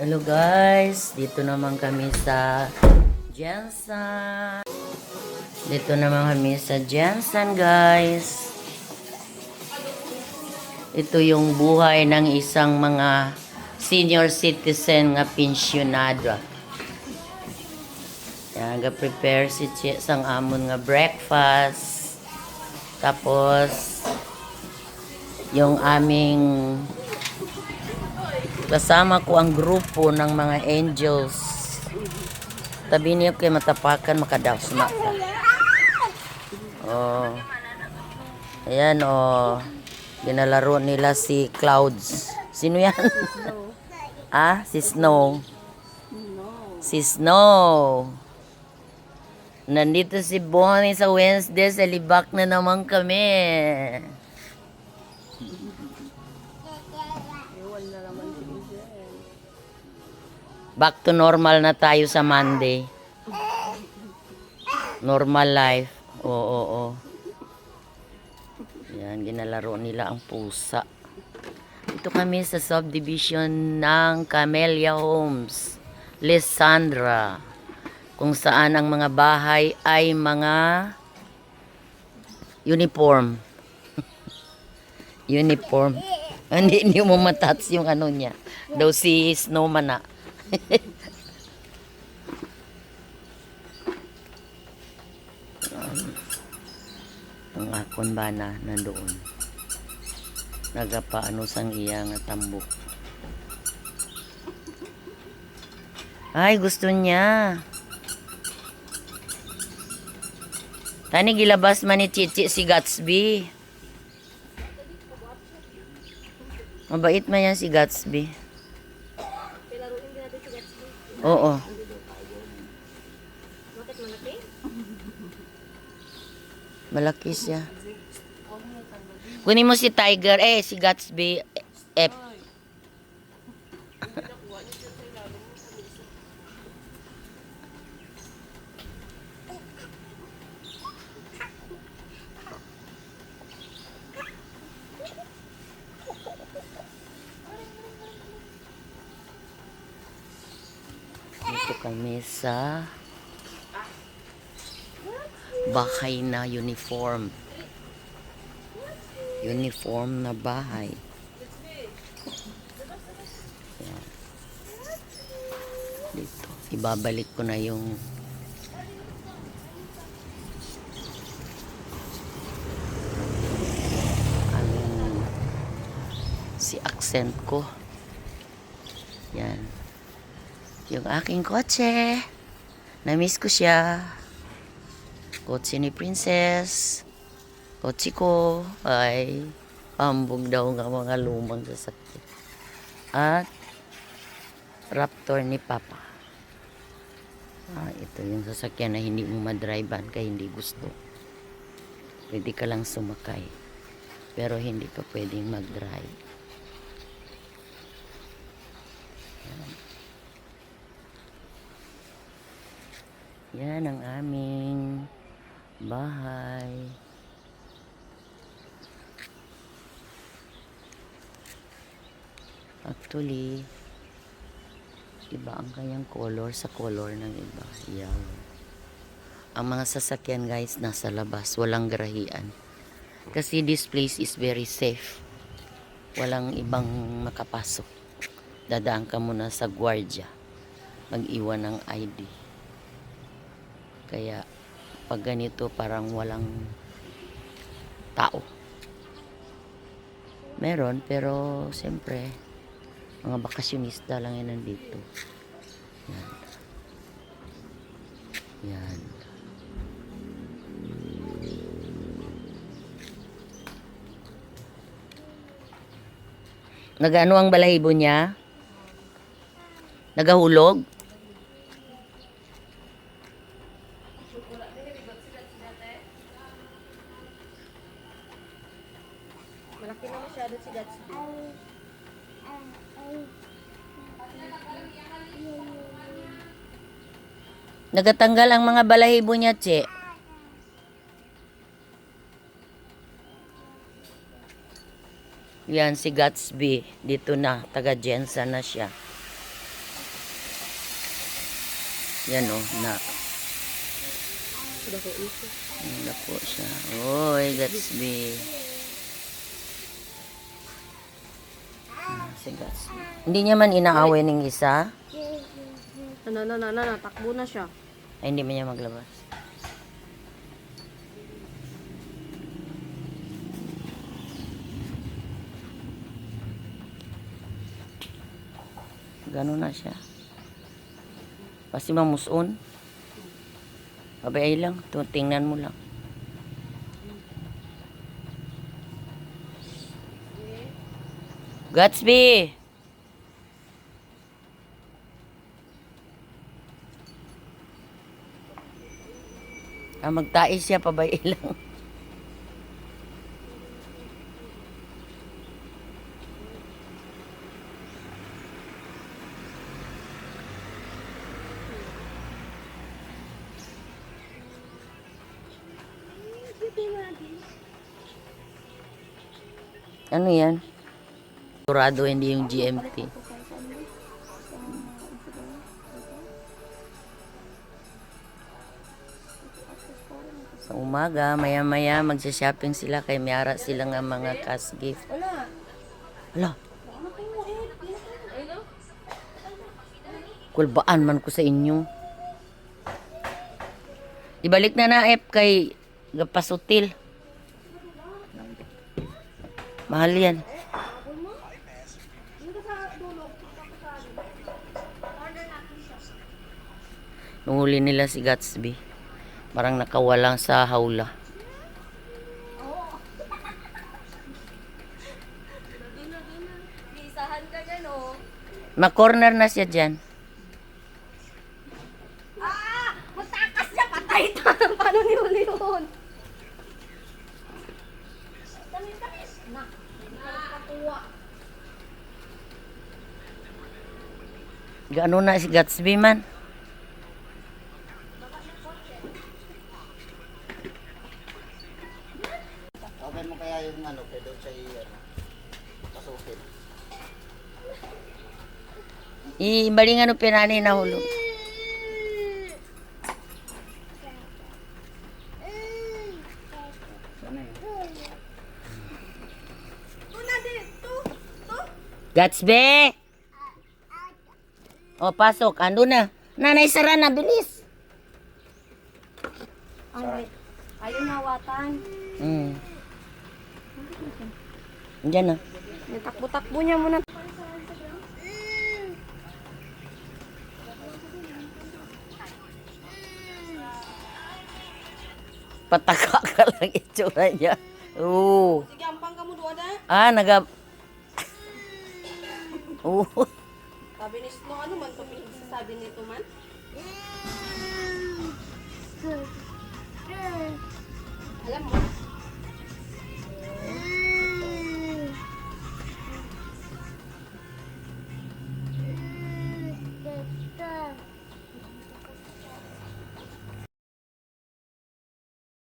Hello guys, dito naman kami sa Jensen. Dito naman kami sa Jensen guys. Ito yung buhay ng isang mga senior citizen nga pensyonado. Yan, ga-prepare si Che sang amon nga breakfast. Tapos yung aming kasama ko ang grupo ng mga angels. Tabi niyo kay matapakan makadaos mata. Oh. Ayan oh. Ginalaro nila si Clouds. Sino yan? Ah, si Snow. Si Snow. Nandito si Bonnie sa Wednesday. Sa libak na naman kami. Back to normal na tayo sa Monday. Normal life. Oo. Yan, ginalaro nila ang pusa. Ito kami sa subdivision ng Camellia Homes, Lysandra. Kung saan ang mga bahay ay mga uniform. Uniform. Hindi mo matats yung ano niya. Daw si Snowman na. Ang akon ba na nandoon. Nagapaano sang iya nga tambok. Ay, gusto niya. Tani gilabas man ni Chichi si Gatsby. Mabait man yan si Gatsby. Oo. Bakit malaki? Malaki siya. Kunin mo si Tiger. Si Gatsby. F. Dito kami sa bahay na uniform. Uniform na bahay. Yan. Dito. Ibabalik ko na yung si accent ko. Yan. Yung aking kotse. Na-miss ko siya. Kotse ni Princess. Kotse ko. Ay, pambog daw nga mga lumang sasakyan. At Raptor ni Papa. Ito yung sasakyan na hindi mo madrivean kaya hindi gusto. Pwede ka lang sumakay. Pero hindi ka pwedeng mag-drive. Yan ang aming bahay. Actually, iba ang kanyang color sa color ng iba. Yellow. Ang mga sasakyan guys nasa labas, walang garahian. Kasi this place is very safe. Walang ibang makapasok. Dadaan ka muna sa gwardiya. Mag-iwan ng ID. Kaya pag ganito parang walang tao. Meron pero siyempre mga bakasyonista lang yan nandito. Yan. Yan. Nagano ang balahibo niya? Nagahulog? Malaki na masyado si Gatsby. Nagatanggal ang mga balahibo niya, Che. Yan si Gatsby. Dito na. Taga Jensen na siya. Yan o, na. Sudah ko iso. Wala po siya. Oy, Gatsby. Si Gatsby. Hindi niya man inaaway ng isa. Takbo na siya. Ay, hindi man niya maglabas. Gano'n na siya. Pasti mamuson. Babay lang. Tingnan mo lang. Gatsby! Magtais siya, pabay lang. Ano yan? Sigurado hindi yung GMT. Sa umaga, maya-maya magsha-shopping sila kay mayara sila nga mga cash gift. Wala. Hala, kulbaan man ko sa inyo. Ibalik na na F kay Gapasutil. Mahal yan. Nunguli nila si Gatsby. Parang nakawalang sa hawla. Isahan ka dyan, oh. Ma-corner na siya dyan. Matakas siya, patay ito. Paano nihuli yun? Tamis. Nakakatuwa. Gaano na si Gatsby man? Okay mo kaya yung ano, kaya doon siya pasukin. Ibali nga no pinani na hulog. Sana yun. Gatsby! O, pasok. Ando na. Nanay, sara na. Bilis. Ayaw nawatan. Diyan na. Yung takbo-takbo niya muna. Pataka ka lang itsura niya. Oo. Sige, ampang ka mo doon na. Oo. Sabi ni Snow, ano man ito pinagsasabi nito man?